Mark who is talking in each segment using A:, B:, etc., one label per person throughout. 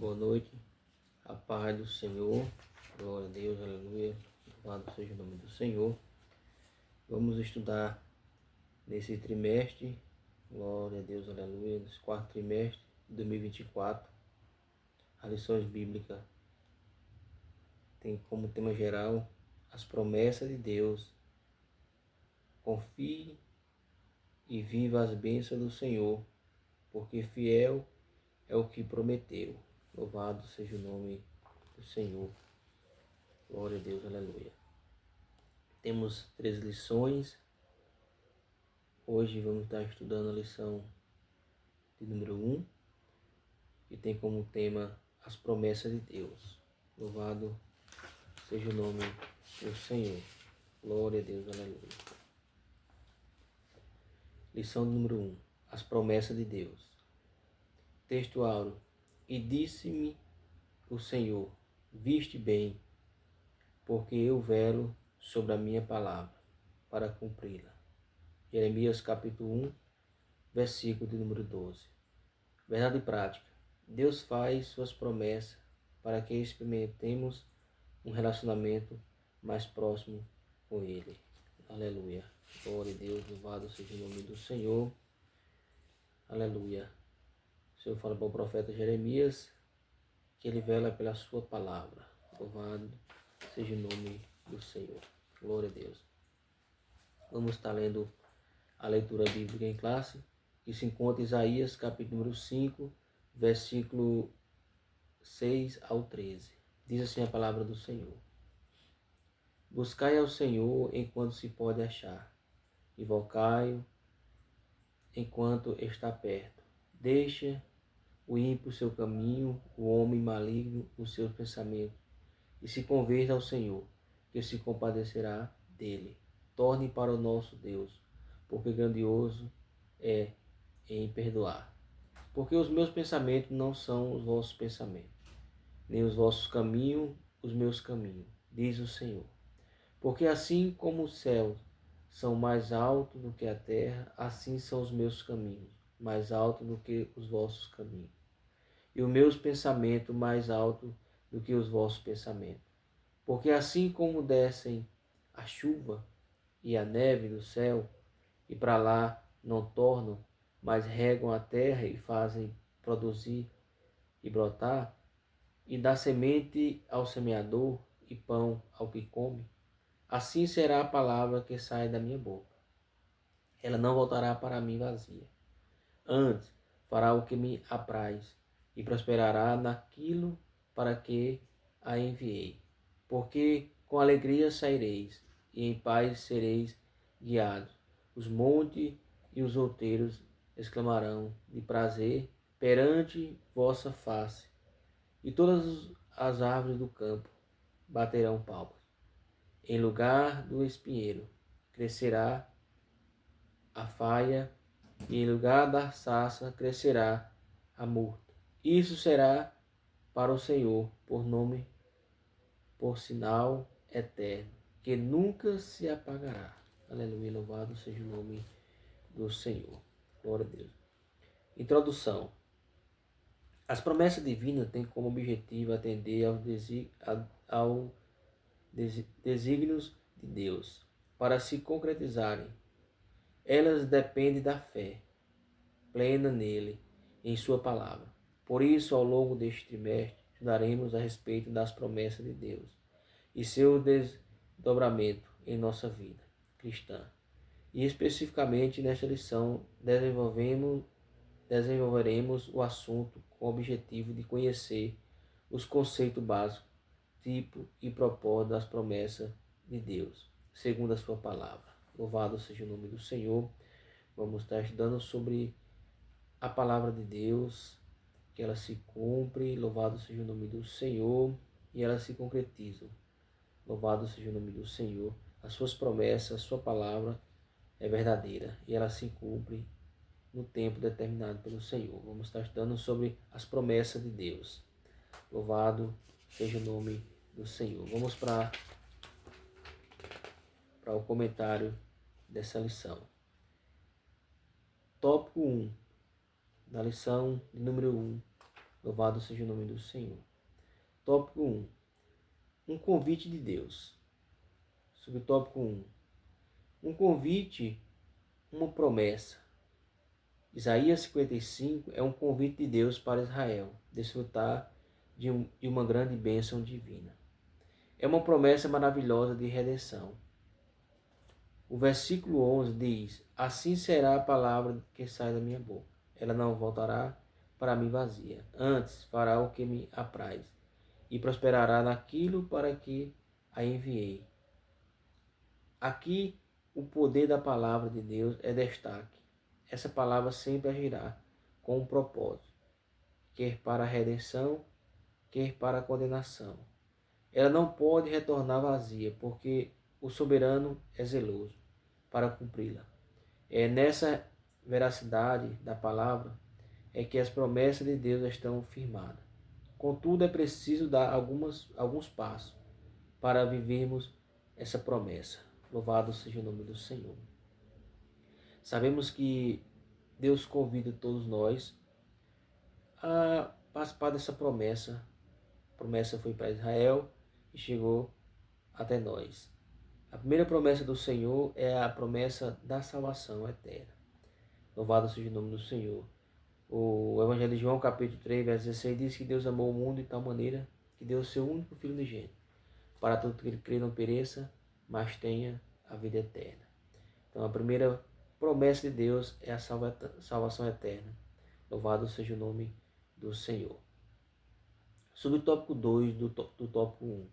A: Boa noite, a paz do Senhor, glória a Deus, aleluia, louvado seja o nome do Senhor. Vamos estudar nesse trimestre, glória a Deus, aleluia, nesse quarto trimestre de 2024, as lições bíblicas tem como tema geral as promessas de Deus. Confie e viva as bênçãos do Senhor, porque fiel é o que prometeu. Louvado seja o nome do Senhor. Glória a Deus, aleluia. Temos 3 lições. Hoje vamos estar estudando a lição de número 1, que tem como tema as promessas de Deus. Louvado seja o nome do Senhor. Glória a Deus, aleluia. Lição número 1, as promessas de Deus. Texto áureo. E disse-me o Senhor, viste bem, porque eu velo sobre a minha palavra, para cumpri-la. Jeremias capítulo 1, versículo de número 12. Verdade prática. Deus faz suas promessas para que experimentemos um relacionamento mais próximo com Ele. Aleluia. Glória a Deus, louvado seja o nome do Senhor. Aleluia. O Senhor fala para o profeta Jeremias que ele vela pela sua palavra. Louvado seja o nome do Senhor. Glória a Deus. Vamos estar lendo a leitura bíblica em classe, que se encontra em Isaías capítulo número 5, versículo 6 ao 13. Diz assim a palavra do Senhor. Buscai ao Senhor enquanto se pode achar, invocai-o enquanto está perto. Deixa o ímpio seu caminho, o homem maligno os seus pensamentos, e se converta ao Senhor, que se compadecerá dele. Torne para o nosso Deus, porque grandioso é em perdoar. Porque os meus pensamentos não são os vossos pensamentos, nem os vossos caminhos os meus caminhos, diz o Senhor. Porque assim como os céus são mais altos do que a terra, assim são os meus caminhos, mais altos do que os vossos caminhos, e os meus pensamentos mais altos do que os vossos pensamentos. Porque assim como descem a chuva e a neve do céu, e para lá não tornam, mas regam a terra e fazem produzir e brotar, e dá semente ao semeador e pão ao que come, assim será a palavra que sai da minha boca. Ela não voltará para mim vazia. Antes, fará o que me apraz, e prosperará naquilo para que a enviei. Porque com alegria saireis, e em paz sereis guiados. Os montes e os outeiros exclamarão de prazer perante vossa face, e todas as árvores do campo baterão palmas. Em lugar do espinheiro crescerá a faia, e em lugar da sarça crescerá a murta. Isso será para o Senhor por nome, por sinal eterno, que nunca se apagará. Aleluia, louvado seja o nome do Senhor. Glória a Deus. Introdução. As promessas divinas têm como objetivo atender aos desígnios de Deus para se concretizarem. Elas dependem da fé plena nele, em sua palavra. Por isso, ao longo deste trimestre, estudaremos a respeito das promessas de Deus e seu desdobramento em nossa vida cristã. E especificamente nesta lição desenvolveremos o assunto com o objetivo de conhecer os conceitos básicos, tipo e propósito das promessas de Deus, segundo a sua palavra. Louvado seja o nome do Senhor. Vamos estar estudando sobre a palavra de Deus, que ela se cumpre, louvado seja o nome do Senhor, e ela se concretiza. Louvado seja o nome do Senhor. As suas promessas, a sua palavra é verdadeira e ela se cumpre no tempo determinado pelo Senhor. Vamos estar estudando sobre as promessas de Deus. Louvado seja o nome do Senhor. Vamos para o comentário dessa lição. Tópico 1, da lição de número 1. Louvado seja o nome do Senhor. Tópico 1. Um convite de Deus. Subtópico 1. Um convite, uma promessa. Isaías 55 é um convite de Deus para Israel desfrutar de uma grande bênção divina. É uma promessa maravilhosa de redenção. O versículo 11 diz: Assim será a palavra que sai da minha boca. Ela não voltará para mim vazia. Antes fará o que me apraz e prosperará naquilo para que a enviei. Aqui, o poder da palavra de Deus é destaque. Essa palavra sempre agirá com um propósito, quer para a redenção, quer para a condenação. Ela não pode retornar vazia, porque o soberano é zeloso para cumpri-la. É nessa veracidade da palavra é que as promessas de Deus estão firmadas. Contudo, é preciso dar alguns passos para vivermos essa promessa. Louvado seja o nome do Senhor. Sabemos que Deus convida todos nós a participar dessa promessa. A promessa foi para Israel e chegou até nós. A primeira promessa do Senhor é a promessa da salvação eterna. Louvado seja o nome do Senhor. O Evangelho de João, capítulo 3, verso 16, diz que Deus amou o mundo de tal maneira que deu o seu único Filho unigênito, para todo que ele crê não pereça, mas tenha a vida eterna. Então, a primeira promessa de Deus é a salvação eterna. Louvado seja o nome do Senhor. Subtópico 2 do tópico 1.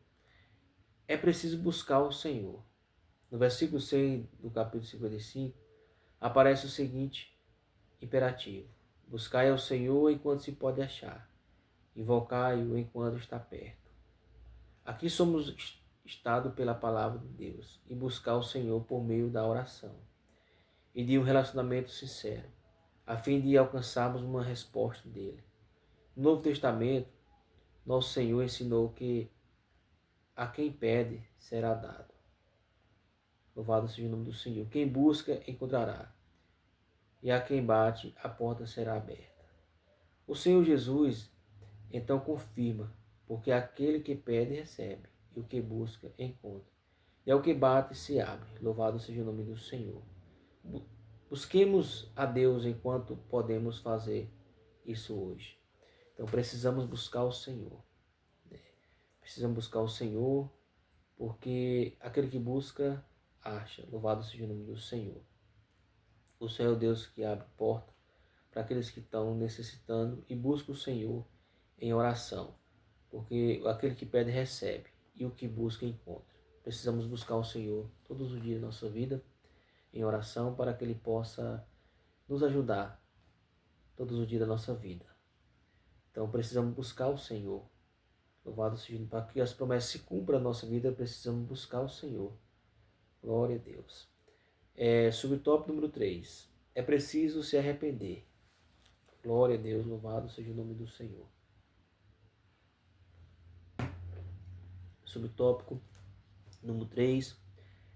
A: É preciso buscar o Senhor. No versículo 6 do capítulo 55, aparece o seguinte imperativo: buscai ao Senhor enquanto se pode achar, invocai-o enquanto está perto. Aqui somos instados pela palavra de Deus e buscar o Senhor por meio da oração e de um relacionamento sincero, a fim de alcançarmos uma resposta dele. No Novo Testamento, nosso Senhor ensinou que a quem pede será dado. Louvado seja o nome do Senhor. Quem busca, encontrará. E a quem bate, a porta será aberta. O Senhor Jesus, então, confirma, porque aquele que pede, recebe, e o que busca, encontra. E ao que bate, se abre. Louvado seja o nome do Senhor. Busquemos a Deus enquanto podemos fazer isso hoje. Então, precisamos buscar o Senhor. Precisamos buscar o Senhor, porque aquele que busca, acha. Louvado seja o nome do Senhor. O Senhor é o Deus que abre porta para aqueles que estão necessitando e busca o Senhor em oração, porque aquele que pede recebe e o que busca encontra. Precisamos buscar o Senhor todos os dias da nossa vida em oração para que Ele possa nos ajudar todos os dias da nossa vida. Então precisamos buscar o Senhor. Louvado seja, para que as promessas se cumpram na nossa vida, precisamos buscar o Senhor. Glória a Deus. Subtópico número 3. É preciso se arrepender. Glória a Deus, louvado seja o nome do Senhor. Subtópico número 3.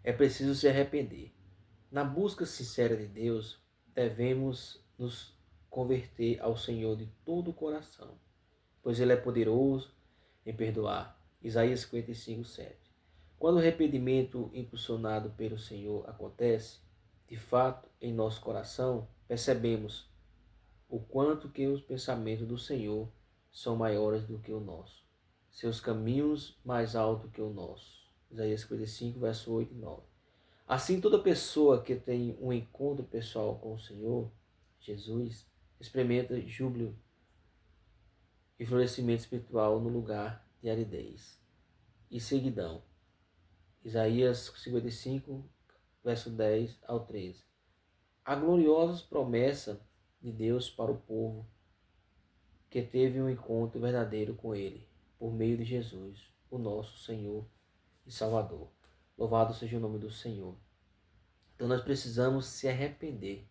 A: É preciso se arrepender. Na busca sincera de Deus, devemos nos converter ao Senhor de todo o coração, pois Ele é poderoso em perdoar. Isaías 55, 7. Quando o arrependimento impulsionado pelo Senhor acontece, de fato, em nosso coração, percebemos o quanto que os pensamentos do Senhor são maiores do que o nosso, seus caminhos mais altos que o nosso. Isaías 55, verso 8 e 9. Assim, toda pessoa que tem um encontro pessoal com o Senhor, Jesus, experimenta júbilo e florescimento espiritual no lugar de aridez e seguidão. Isaías 55, verso 10 ao 13. A gloriosa promessa de Deus para o povo que teve um encontro verdadeiro com Ele, por meio de Jesus, o nosso Senhor e Salvador. Louvado seja o nome do Senhor. Então nós precisamos se arrepender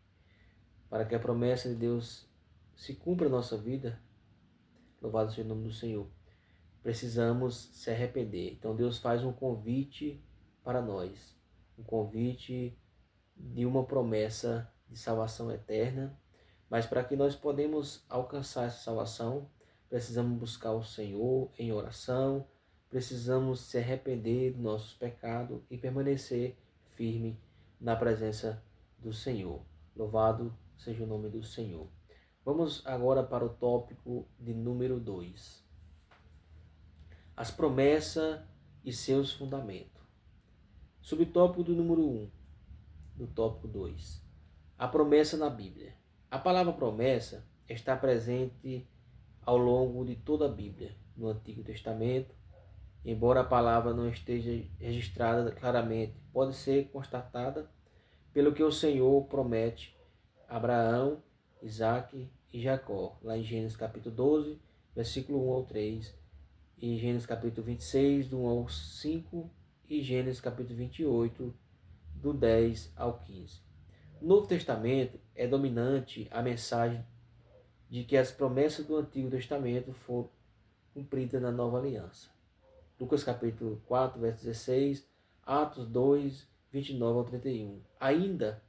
A: para que a promessa de Deus se cumpra na nossa vida. Louvado seja o nome do Senhor. Precisamos se arrepender. Então Deus faz um convite para nós, um convite de uma promessa de salvação eterna, mas para que nós podemos alcançar essa salvação, precisamos buscar o Senhor em oração, precisamos se arrepender dos nossos pecados e permanecer firme na presença do Senhor. Louvado seja o nome do Senhor. Vamos agora para o tópico de número 2. As promessas e seus fundamentos. Subtópico do número 1, do tópico 2. A promessa na Bíblia. A palavra promessa está presente ao longo de toda a Bíblia, no Antigo Testamento. Embora a palavra não esteja registrada claramente, pode ser constatada pelo que o Senhor promete a Abraão, Isaque e Jacó, lá em Gênesis capítulo 12, versículo 1 ao 3, e Gênesis capítulo 26, do 1 ao 5, e Gênesis capítulo 28, do 10 ao 15. No Novo Testamento é dominante a mensagem de que as promessas do Antigo Testamento foram cumpridas na Nova Aliança. Lucas capítulo 4, verso 16, Atos 2, 29 ao 31. Ainda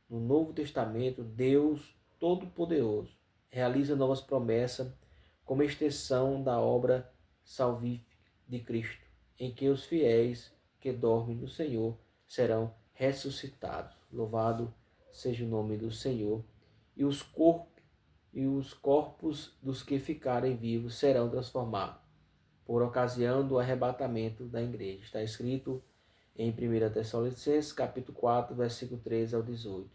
A: no Novo Testamento, Deus Todo-Poderoso realiza novas promessas como extensão da obra salvífica de Cristo, em que os fiéis que dormem no Senhor serão ressuscitados. Louvado seja o nome do Senhor. E os corpos dos que ficarem vivos serão transformados por ocasião do arrebatamento da igreja. Está escrito em 1 Tessalonicenses, capítulo 4, versículo 13 ao 18,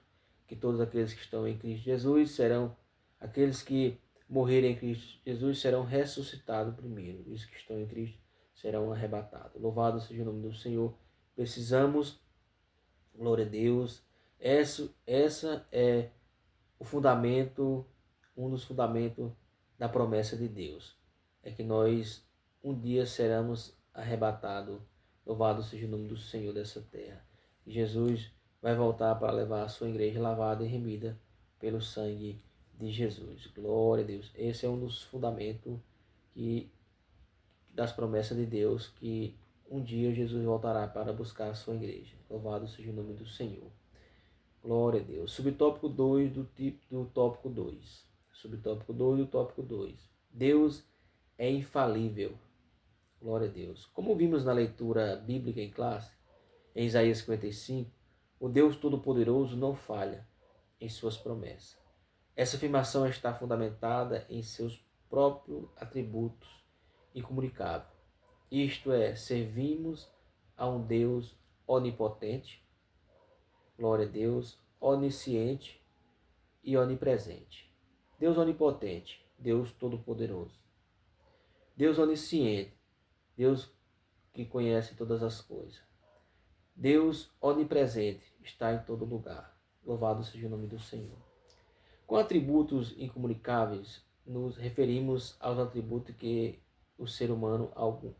A: que todos aqueles que estão em Cristo Jesus serão, aqueles que morrerem em Cristo Jesus serão ressuscitados primeiro, e os que estão em Cristo serão arrebatados. Louvado seja o nome do Senhor. Precisamos, glória a Deus, essa é o fundamento, um dos fundamentos da promessa de Deus, é que nós um dia seremos arrebatados. Louvado seja o nome do Senhor dessa terra. E Jesus vai voltar para levar a sua igreja lavada e remida pelo sangue de Jesus. Glória a Deus. Esse é um dos fundamentos das promessas de Deus, que um dia Jesus voltará para buscar a sua igreja. Louvado seja o nome do Senhor. Glória a Deus. Subtópico 2 do tópico 2. Subtópico 2 do tópico 2. Deus é infalível. Glória a Deus. Como vimos na leitura bíblica em classe, em Isaías 55, o Deus Todo-Poderoso não falha em suas promessas. Essa afirmação está fundamentada em seus próprios atributos incomunicáveis. Isto é, servimos a um Deus onipotente, glória a Deus, onisciente e onipresente. Deus onipotente, Deus Todo-Poderoso. Deus onisciente, Deus que conhece todas as coisas. Deus onipresente, está em todo lugar. Louvado seja o nome do Senhor. Com atributos incomunicáveis, nos referimos aos atributos que ser humano algum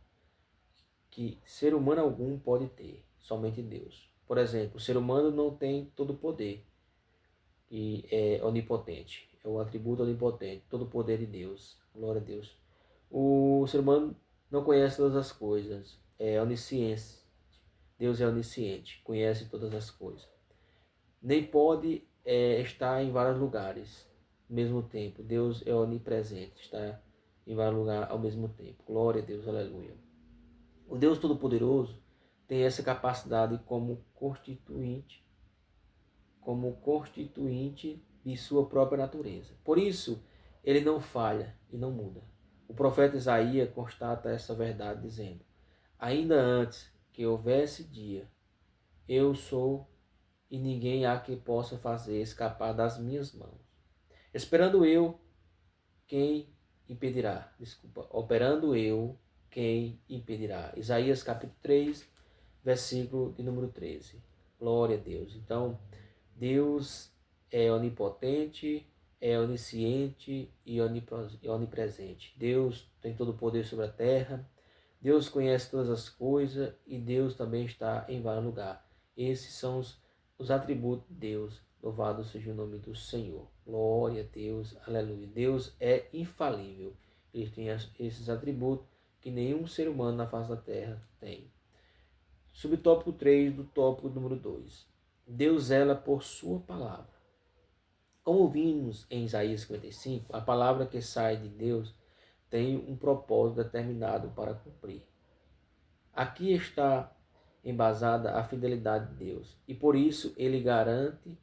A: pode ter, somente Deus. Por exemplo, o ser humano não tem todo o poder, e é onipotente, é o atributo onipotente, todo o poder de Deus. Glória a Deus. O ser humano não conhece todas as coisas, é onisciente. Deus é onisciente, conhece todas as coisas. Nem pode estar em vários lugares ao mesmo tempo. Deus é onipresente, está em vários lugares ao mesmo tempo. Glória a Deus, aleluia. O Deus Todo-Poderoso tem essa capacidade como constituinte de sua própria natureza. Por isso, ele não falha e não muda. O profeta Isaías constata essa verdade dizendo: ainda antes que houvesse dia, eu sou, e ninguém há que possa fazer escapar das minhas mãos. Esperando eu, quem impedirá? Operando eu, quem impedirá? Isaías capítulo 3, versículo de número 13. Glória a Deus. Então, Deus é onipotente, é onisciente e onipresente. Deus tem todo o poder sobre a terra. Deus conhece todas as coisas e Deus também está em vários lugares. Esses são os atributos de Deus. Louvado seja o nome do Senhor. Glória a Deus. Aleluia. Deus é infalível. Ele tem esses atributos que nenhum ser humano na face da terra tem. Subtópico 3 do tópico número 2. Deus zela por sua palavra. Como vimos em Isaías 55, a palavra que sai de Deus tem um propósito determinado para cumprir. Aqui está embasada a fidelidade de Deus, e por isso ele garante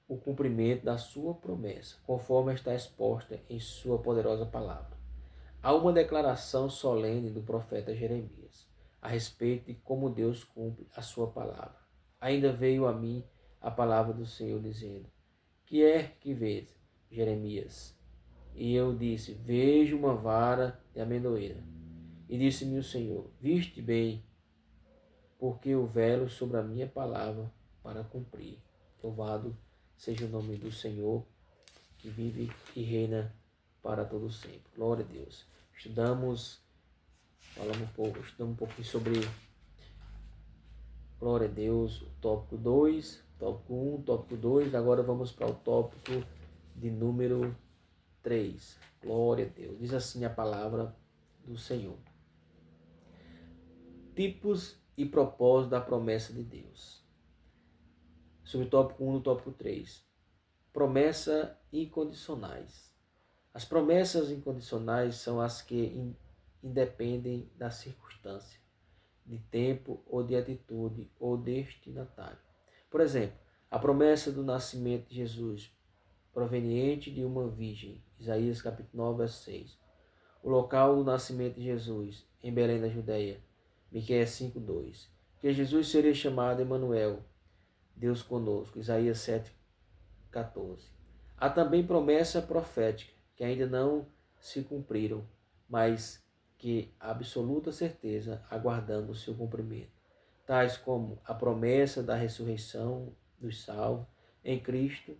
A: o cumprimento da sua promessa, conforme está exposta em sua poderosa palavra. Há uma declaração solene do profeta Jeremias a respeito de como Deus cumpre a sua palavra. Ainda veio a mim a palavra do Senhor dizendo: Que é que vês, Jeremias? E eu disse: Vejo uma vara de amendoeira. E disse-me o Senhor: Viste bem, porque eu velo sobre a minha palavra para cumprir. Louvado seja o nome do Senhor, que vive e reina para todo sempre. Glória a Deus. Estudamos um pouquinho sobre, glória a Deus, o tópico 2, tópico 1, tópico 2. Agora vamos para o tópico de número 3. Glória a Deus. Diz assim a palavra do Senhor. Tipos e propósitos da promessa de Deus. Sobre o tópico 1 do tópico 3. Promessa incondicionais. As promessas incondicionais são as que independem da circunstância, de tempo ou de atitude ou destinatário. Por exemplo, a promessa do nascimento de Jesus, proveniente de uma virgem, Isaías capítulo 9, verso 6. O local do nascimento de Jesus, em Belém da Judeia, Miqueias 5:2. Que Jesus seria chamado Emanuel, Deus conosco, Isaías 7:14. Há também promessa profética, que ainda não se cumpriram, mas que absoluta certeza aguardando o seu cumprimento, tais como a promessa da ressurreição dos salvos em Cristo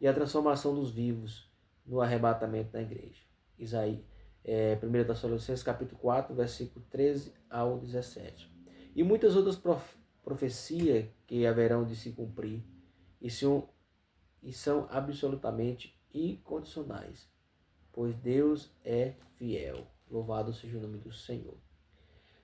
A: e a transformação dos vivos no arrebatamento da igreja. Isaías, 1 Tessalonicenses capítulo 4, versículo 13 ao 17. E muitas outras profecias que haverão de se cumprir e são absolutamente incondicionais, pois Deus é fiel. Louvado seja o nome do Senhor.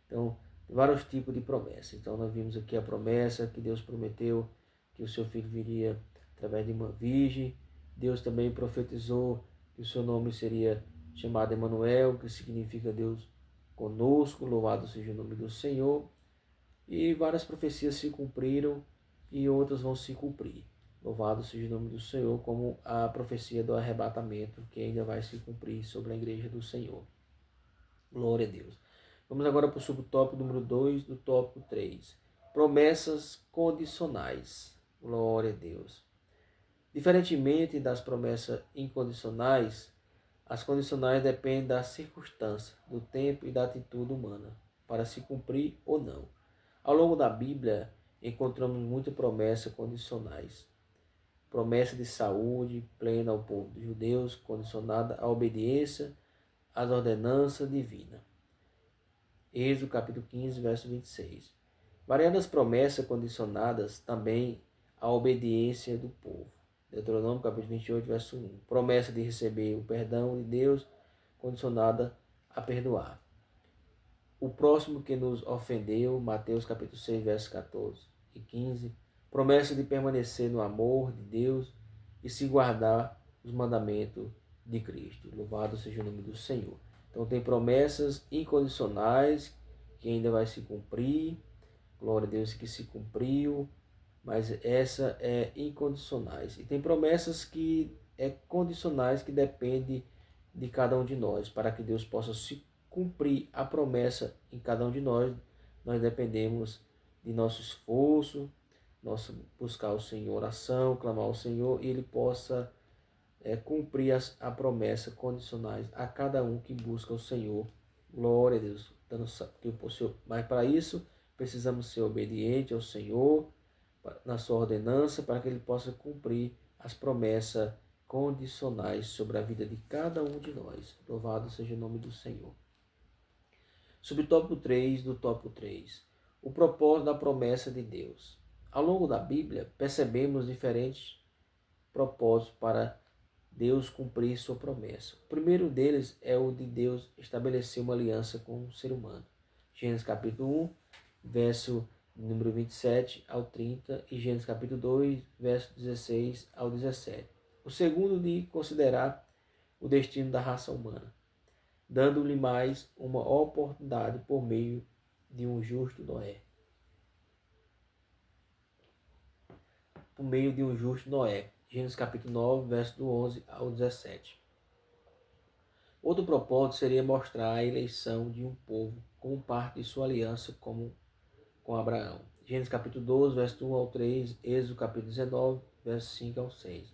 A: Então, vários tipos de promessas. Então, nós vimos aqui a promessa que Deus prometeu que o seu filho viria através de uma virgem. Deus também profetizou que o seu nome seria chamado Emanuel, que significa Deus conosco. Louvado seja o nome do Senhor. E várias profecias se cumpriram e outras vão se cumprir. Louvado seja o nome do Senhor, como a profecia do arrebatamento, que ainda vai se cumprir sobre a igreja do Senhor. Glória a Deus. Vamos agora para o subtópico número 2 do tópico 3. Promessas condicionais. Glória a Deus. Diferentemente das promessas incondicionais, as condicionais dependem da circunstância, do tempo e da atitude humana, para se cumprir ou não. Ao longo da Bíblia, encontramos muitas promessas condicionais. Promessa de saúde plena ao povo dos judeus, condicionada à obediência às ordenanças divinas. Êxodo capítulo 15, verso 26. Variadas promessas condicionadas também à obediência do povo. Deuteronômio capítulo 28, verso 1. Promessa de receber o perdão de Deus, condicionada a perdoar o próximo que nos ofendeu. Mateus capítulo 6, versos 14 e 15. Promessa de permanecer no amor de Deus e se guardar os mandamentos de Cristo. Louvado seja o nome do Senhor. Então tem promessas incondicionais que ainda vai se cumprir. Glória a Deus que se cumpriu, mas essa é incondicionais. E tem promessas que é condicionais, que depende de cada um de nós, para que Deus possa se cumprir a promessa em cada um de nós. Nós dependemos de nosso esforço, nosso buscar o Senhor, oração, clamar ao Senhor, e Ele possa cumprir a promessa condicionais a cada um que busca o Senhor. Glória a Deus. Mas para isso precisamos ser obedientes ao Senhor na sua ordenança, para que Ele possa cumprir as promessas condicionais sobre a vida de cada um de nós. Louvado seja o nome do Senhor. Subtópico 3 do tópico 3. O propósito da promessa de Deus. Ao longo da Bíblia, percebemos diferentes propósitos para Deus cumprir sua promessa. O primeiro deles é o de Deus estabelecer uma aliança com o ser humano. Gênesis capítulo 1, verso número 27 ao 30 e Gênesis capítulo 2, verso 16 ao 17. O segundo, de considerar o destino da raça humana. dando-lhe mais uma oportunidade por meio de um justo Noé. Por meio de um justo Noé. Gênesis capítulo 9, verso do 11 ao 17. Outro propósito seria mostrar a eleição de um povo como parte de sua aliança com Abraão. Gênesis capítulo 12, verso do 1 ao 3, Êxodo capítulo 19, verso 5 ao 6.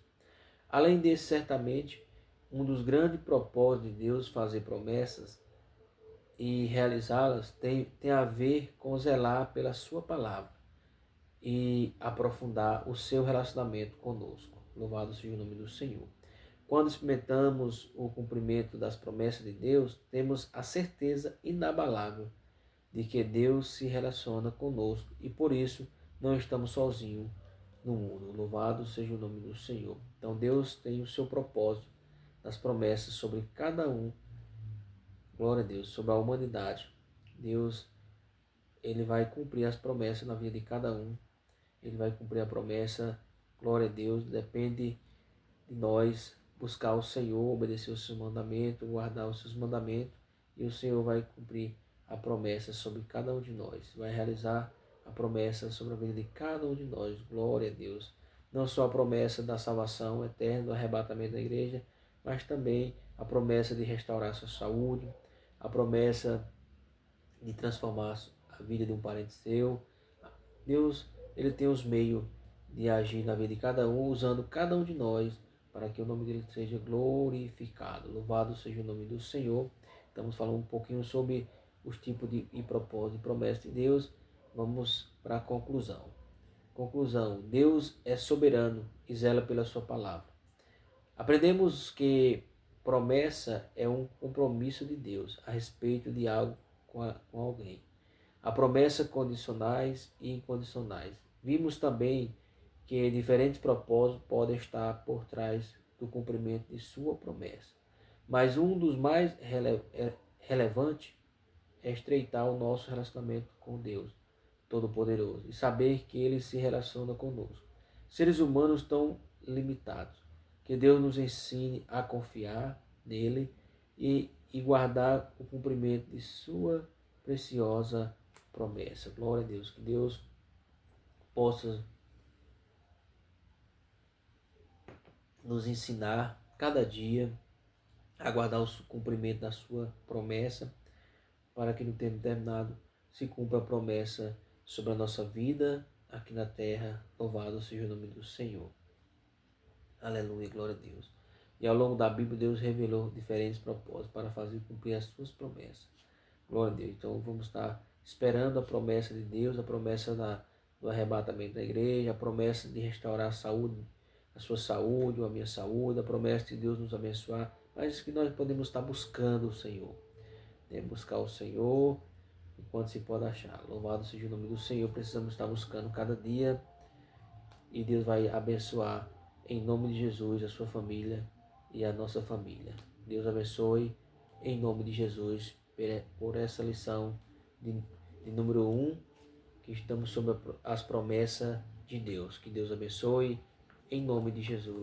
A: Além desse, certamente, um dos grandes propósitos de Deus fazer promessas e realizá-las tem a ver com zelar pela sua palavra e aprofundar o seu relacionamento conosco. Louvado seja o nome do Senhor. Quando experimentamos o cumprimento das promessas de Deus, temos a certeza inabalável de que Deus se relaciona conosco e por isso não estamos sozinhos no mundo. Louvado seja o nome do Senhor. Então Deus tem o seu propósito das promessas sobre cada um. Glória a Deus, sobre a humanidade. Deus, ele vai cumprir as promessas na vida de cada um. Ele vai cumprir a promessa. Glória a Deus, depende de nós buscar o Senhor, obedecer os seus mandamentos, guardar os seus mandamentos, e o Senhor vai cumprir a promessa sobre cada um de nós, vai realizar a promessa sobre a vida de cada um de nós. Glória a Deus. Não só a promessa da salvação eterna, do arrebatamento da igreja, mas também a promessa de restaurar a sua saúde, a promessa de transformar a vida de um parente seu. Deus, ele tem os meios de agir na vida de cada um, usando cada um de nós, para que o nome dele seja glorificado. Louvado seja o nome do Senhor. Estamos falando um pouquinho sobre os tipos de propósito e promessa de Deus. Vamos para a conclusão. Conclusão: Deus é soberano e zela pela sua palavra. Aprendemos que promessa é um compromisso de Deus a respeito de algo com alguém. Há promessas condicionais e incondicionais. Vimos também que diferentes propósitos podem estar por trás do cumprimento de sua promessa. Mas um dos mais relevantes é estreitar o nosso relacionamento com Deus Todo-Poderoso e saber que Ele se relaciona conosco. Seres humanos tão limitados. Que Deus nos ensine a confiar nele e guardar o cumprimento de sua preciosa promessa. Glória a Deus. Que Deus possa nos ensinar cada dia a guardar o cumprimento da sua promessa, para que no tempo determinado se cumpra a promessa sobre a nossa vida aqui na terra. Louvado seja o nome do Senhor. Aleluia, glória a Deus. E ao longo da Bíblia, Deus revelou diferentes propósitos para fazer cumprir as suas promessas. Glória a Deus. Então vamos estar esperando a promessa de Deus, a promessa do arrebatamento da igreja, a promessa de restaurar a saúde, a sua saúde, ou a minha saúde, a promessa de Deus nos abençoar, mas que nós podemos estar buscando o Senhor. Buscar o Senhor enquanto se pode achar. Louvado seja o nome do Senhor. Precisamos estar buscando cada dia e Deus vai abençoar em nome de Jesus a sua família e a nossa família. Deus abençoe em nome de Jesus por essa lição de número 1, que estamos sobre as promessas de Deus. Que Deus abençoe em nome de Jesus.